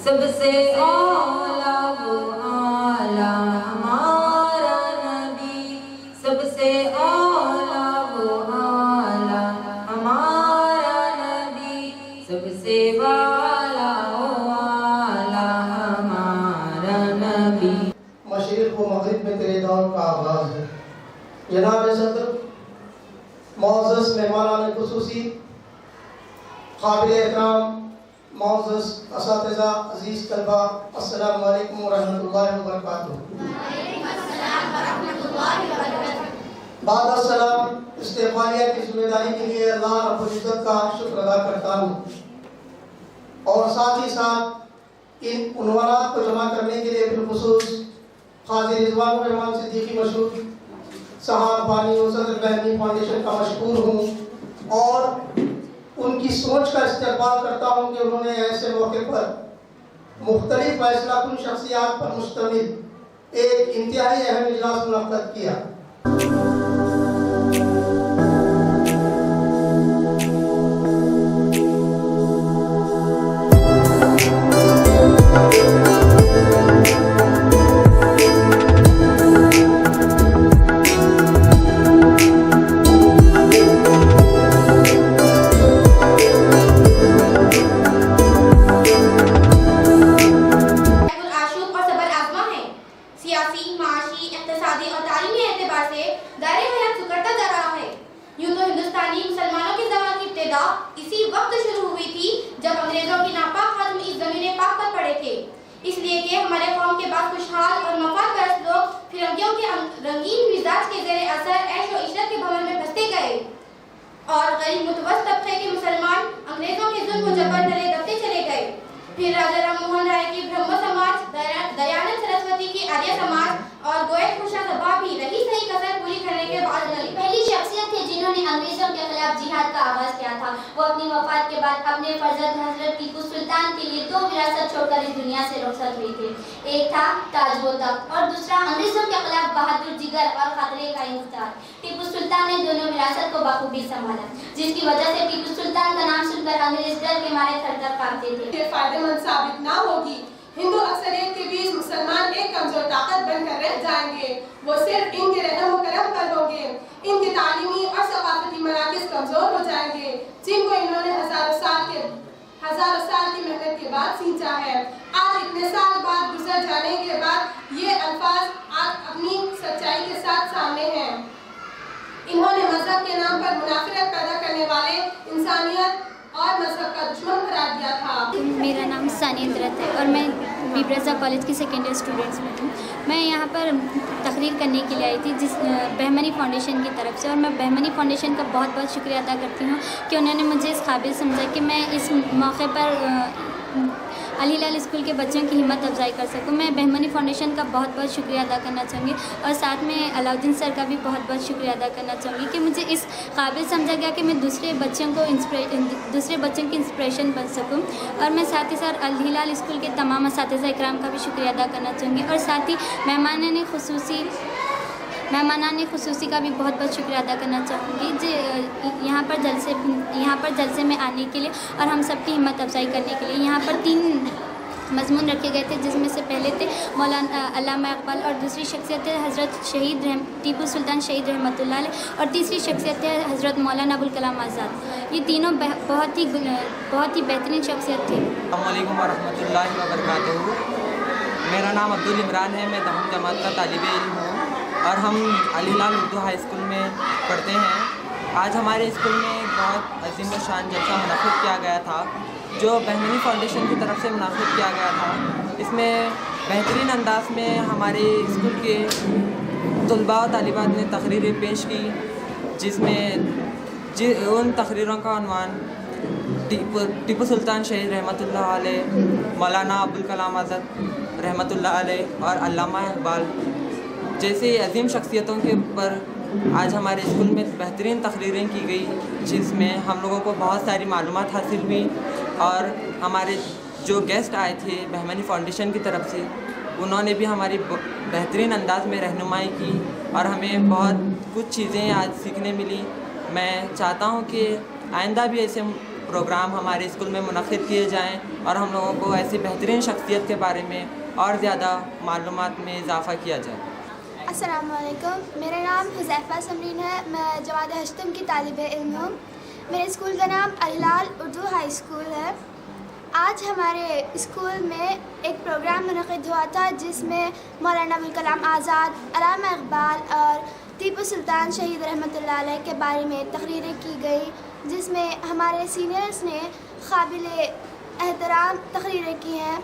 سب سے اولا وہ آلہ ہمارا نبی، سب سے اولا وہ آلہ ہمارا نبی، سب سے والا وہ آلہ ہمارا نبی۔ مشرق و مغرب میں تیرے دور کا آغاز ہے۔ جناب صدر، معزز مہمانان خصوصی، قابل احترام معزز اساتذہ، عزیز طلبہ، السلام علیکم ورحمۃ اللہ وبرکاتہ۔ بعد السلام، استقبالیہ کی ذمہ داری کے لیے اللہ رب العزت کا شکر ادا کرتا ہوں، اور ساتھ ہی ساتھ ان عنوانات کو جمع کرنے کے لیے بالخصوص قاضی رضوان الرحمان صدیقی مشہور صاحب بانی و صدر بہمنی فاؤنڈیشن کا مشکور ہوں، اور ان کی سوچ کا استقبال کرتا ہوں کہ انہوں نے ایسے موقع پر مختلف فیصلہ کن شخصیات پر مشتمل ایک انتہائی اہم اجلاس منعقد کیا۔ اسی وقت شروع ہوئی تھی جب انگریزوں کی ناپاک قدم اس زمین پاک پر پڑے تھے، اس لیے کہ ہمارے قوم کے بعد خوشحال اور مفاد پرست لوگ فرنگیوں کے رنگین مزاج کے زیر اثر عیش و عشرت کے بھنور میں پھنستے گئے، اور غریب متوسط طبقے کے مسلمان انگریزوں کے ظلم و جبر تلے دبتے چلے گئے۔ پھر راجا رام موہن رائے کی برہمو سماج، دیانند سرسوتی کی آریہ سماج اور گوئل خوشا سبھا بھی رہی صحیح کسر پوری کرنے کے بعد پہلی شخصیت تھے جنہوں نے انگریزوں کے خلاف جہاد کا آغاز کیا تھا۔ وہ اپنی وفات کے بعد اپنے فرزند حضرت ٹیپو سلطان کے لیے دو وراثت چھوڑ کر اس دنیا سے رخصت ہوئی تھے، ایک تھا تاج و تخت اور دوسرا انگریزوں کے خلاف بہادر جگر اور خطرے کا انتظار۔ ٹیپو سلطان نے دونوں وراثت کو بخوبی سنبھالا، جس کی وجہ سے ٹیپو سلطان کا نام سن کر انگریز ڈر کے مارے تھر تھر کانپتے تھے۔ یہ فائدہ مند ثابت نہ ہوگی، ہندو اکثریت کے بیچ مسلمان ایک کمزور طاقت بن کر رہ جائیں گے، وہ صرف ان کے رحم و کرم پر ہوں گے، ان کے تعلیمی اور ثقافتی مراکز کمزور ہو جائیں گے جن کو انہوں نے ہزاروں سال کی محنت کے بعد سینچا ہے۔ آج اتنے سال بعد گزر جانے کے بعد یہ الفاظ آج اپنی سچائی کے ساتھ سامنے ہیں۔ انہوں نے مذہب کے نام پر منافرت پیدا کرنے والے انسانیت اور مذہب کا دشمن قرار دیا تھا۔ میرا نام ثانیہ اندرت ہے اور میں بیبرزا کالج کی سیکنڈ ایئر اسٹوڈنٹس میں ہوں۔ میں یہاں پر تقریر کرنے کے لیے آئی تھی بہمنی فاؤنڈیشن کی طرف سے، اور میں بہمنی فاؤنڈیشن کا بہت بہت شکریہ ادا کرتی ہوں کہ انہوں نے مجھے اس قابل سمجھا کہ میں اس موقع پر علی لال اسکول کے بچوں کی ہمت افزائی کر سکوں۔ میں بہمنی فاؤنڈیشن کا بہت بہت شکریہ ادا کرنا چاہوں گی، اور ساتھ میں علاؤدین سر کا بھی بہت بہت شکریہ ادا کرنا چاہوں گی کہ مجھے اس قابل سمجھا گیا کہ میں دوسرے بچوں کی انسپریشن بن سکوں۔ اور میں ساتھ ہی ساتھ علی لال اسکول کے تمام اساتذہ اکرام کا بھی شکریہ ادا کرنا چاہوں گی، اور ساتھ ہی مہمانان خصوصی کا بھی بہت بہت شکریہ ادا کرنا چاہوں گی یہاں پر جلسے میں آنے کے لیے اور ہم سب کی ہمت افزائی کرنے کے لیے۔ یہاں پر 3 مضمون رکھے گئے تھے، جس میں سے پہلے تھے مولانا علامہ اقبال، اور دوسری شخصیت ہے حضرت ٹیپو سلطان شہید رحمۃ اللہ علیہ، اور تیسری شخصیت ہے حضرت مولانا ابوالکلام آزاد۔ یہ تینوں بہت ہی بہترین شخصیت تھے۔ السلام علیکم ورحمۃ اللہ وبرکاتہ۔ میرا نام عبدالعمران ہے، میں 10ویں جماعت کا طالب علم ہوں اور ہم علی لال اردو ہائی اسکول میں پڑھتے ہیں۔ آج ہمارے اسکول میں ایک بہت عظیم الشان جلسہ منعقد کیا گیا تھا جو بہمنی فاؤنڈیشن کی طرف سے منعقد کیا گیا تھا۔ اس میں بہترین انداز میں ہمارے اسکول کے طلباء و طالبات نے تقریریں پیش کی، جس میں ان تقریروں کا عنوان ٹیپو سلطان شہید رحمۃ اللہ علیہ، مولانا ابوالکلام آزاد رحمۃ اللہ علیہ اور علامہ اقبال جیسی عظیم شخصیتوں کے اوپر آج ہمارے اسکول میں بہترین تقریریں کی گئی جس میں ہم لوگوں کو بہت ساری معلومات حاصل ہوئی اور ہمارے جو گیسٹ آئے تھے بہمنی فاؤنڈیشن کی طرف سے انہوں نے بھی ہماری بہترین انداز میں رہنمائی کی اور ہمیں بہت کچھ چیزیں آج سیکھنے ملی. میں چاہتا ہوں کہ آئندہ بھی ایسے پروگرام ہمارے اسکول میں منعقد کیے جائیں اور ہم لوگوں کو ایسی بہترین شخصیت کے بارے میں اور زیادہ معلومات میں اضافہ کیا جائے. السلام علیکم. میرا نام حذیفہ سمرین ہے. میں جماعت ہشتم کی طالب علم ہوں. میرے اسکول کا نام الہلال اردو ہائی اسکول ہے. آج ہمارے اسکول میں ایک پروگرام منعقد ہوا تھا جس میں مولانا ابوالکلام آزاد, علامہ اقبال اور ٹیپو سلطان شہید رحمۃ اللہ علیہ کے بارے میں تقریریں کی گئی, جس میں ہمارے سینئرز نے قابل احترام تقریریں کی ہیں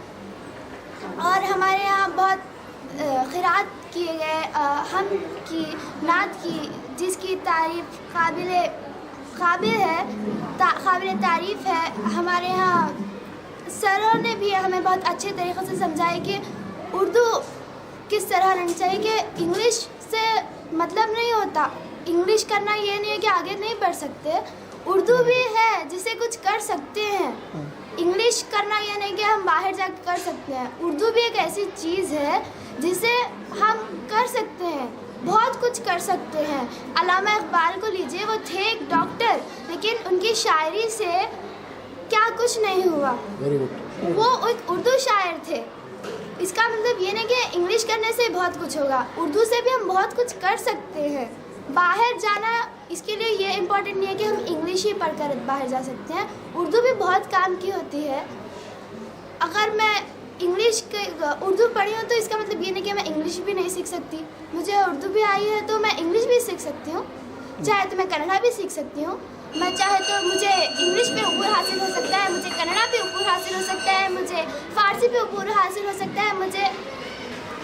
اور ہمارے یہاں بہت قرات کیے گئے, ہم کی نعت کی جس کی تعریف قابل تعریف ہے. ہمارے یہاں سروں نے بھی ہمیں بہت اچھے طریقے سے سمجھایا کہ اردو کس طرح رہنی چاہیے, کہ انگلش سے مطلب نہیں ہوتا, انگلش کرنا یہ نہیں ہے کہ آگے نہیں بڑھ سکتے, اردو بھی ہے جسے کچھ کر سکتے ہیں. انگلش کرنا یہ نہیں کہ ہم باہر جا کے کر سکتے ہیں, اردو بھی ایک ایسی چیز ہے جسے ہم کر سکتے ہیں, بہت کچھ کر سکتے ہیں. علامہ اقبال کو لیجئے, وہ تھے ایک ڈاکٹر لیکن ان کی شاعری سے کیا کچھ نہیں ہوا, وہ ایک اردو شاعر تھے. اس کا مطلب یہ نہیں کہ انگلش کرنے سے بہت کچھ ہوگا, اردو سے بھی ہم بہت کچھ کر سکتے ہیں. باہر جانا اس کے لیے یہ امپورٹنٹ نہیں ہے کہ ہم انگلش ہی پڑھ کر باہر جا سکتے ہیں, اردو بھی بہت کام کی ہوتی ہے. اگر میں اردو پڑھی ہوں تو اس کا مطلب یہ نہیں کہ میں انگلش بھی نہیں سیکھ سکتی. مجھے اردو بھی آئی ہے تو میں انگلش بھی سیکھ سکتی ہوں, چاہے تو میں کنڑا بھی سیکھ سکتی ہوں. میں چاہے تو مجھے انگلش پہ عبور حاصل ہو سکتا ہے, مجھے کنڑا پہ عبور حاصل ہو سکتا ہے, مجھے فارسی پہ عبور حاصل ہو سکتا ہے, مجھے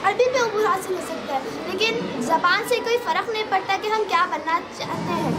عربی پہ عبور حاصل ہو سکتا ہے, لیکن زبان سے کوئی فرق نہیں پڑتا کہ ہم کیا بننا چاہتے ہیں.